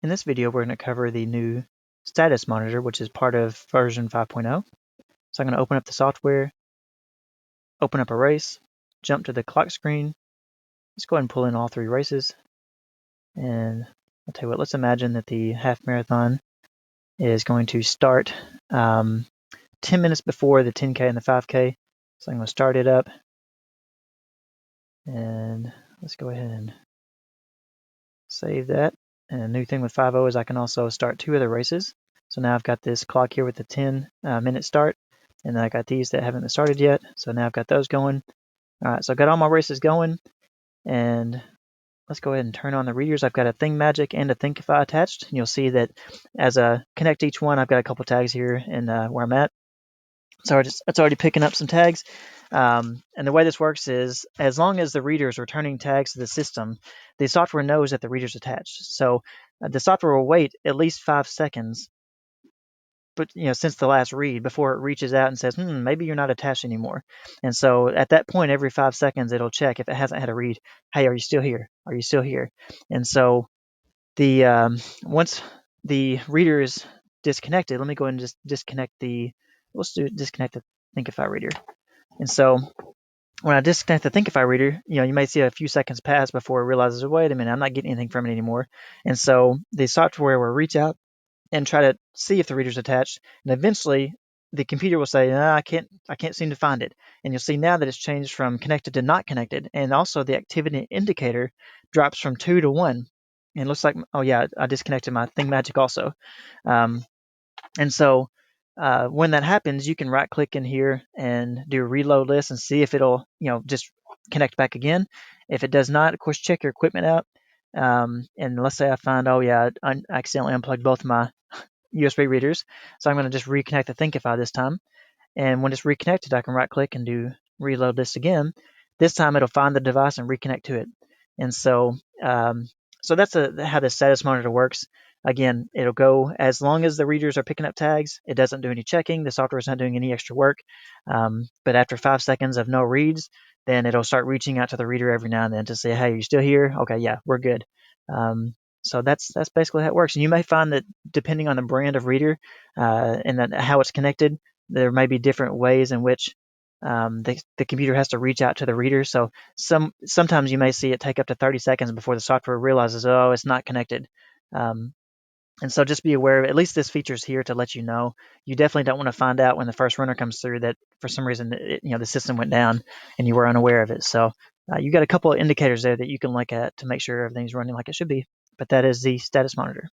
In this video, we're going to cover the new status monitor, which is part of version 5.0. So I'm going to open up the software, open up a race, jump to the clock screen. Let's go ahead and pull in all three races. And I'll tell you what, let's imagine that the half marathon is going to start 10 minutes before the 10K and the 5K. So I'm going to start it up. And let's go ahead and save that. And a new thing with 5.0 is I can also start two other races. So now I've got this clock here with the 10-minute start, and then I got these that haven't been started yet. So now I've got those going. All right, so I've got all my races going, and let's go ahead and turn on the readers. I've got a ThingMagic and a Thinkify attached, and you'll see that as I connect each one, I've got a couple tags here and where I'm at. So it's already picking up some tags. And the way this works is as long as the reader is returning tags to the system, the software knows that the reader's attached. So the software will wait at least 5 seconds, but since the last read, before it reaches out and says, maybe you're not attached anymore. And so at that point, every 5 seconds, it'll check if it hasn't had a read. Hey, are you still here? Are you still here? And so the once the reader is disconnected, let me go ahead and just disconnect disconnect the Thinkify reader. And so when I disconnect the Thinkify reader, you may see a few seconds pass before it realizes, wait a minute, I'm not getting anything from it anymore. And so the software will reach out and try to see if the reader's attached. And eventually the computer will say, I can't seem to find it. And you'll see now that it's changed from connected to not connected. And also the activity indicator drops from 2 to 1. And it looks like, oh yeah, I disconnected my ThingMagic also. And so when that happens, you can right click in here and do a reload list and see if it'll, just connect back again. If it does not, of course, check your equipment out. And let's say I find, oh yeah, I accidentally unplugged both my USB readers. So I'm going to just reconnect the Thinkify this time. And when it's reconnected, I can right click and do reload list again. This time it'll find the device and reconnect to it. And so so that's how the status monitor works. Again, it'll go as long as the readers are picking up tags. It doesn't do any checking. The software is not doing any extra work. But after 5 seconds of no reads, then it'll start reaching out to the reader every now and then to say, hey, you still here? Okay, yeah, we're good. So that's basically how it works. And you may find that depending on the brand of reader and how it's connected, there may be different ways in which the computer has to reach out to the reader. So sometimes you may see it take up to 30 seconds before the software realizes, oh, it's not connected. And so just be aware, at least this feature is here to let you know. You definitely don't want to find out when the first runner comes through that for some reason the system went down and you were unaware of it. So you got a couple of indicators there that you can look at to make sure everything's running like it should be. But that is the status monitor.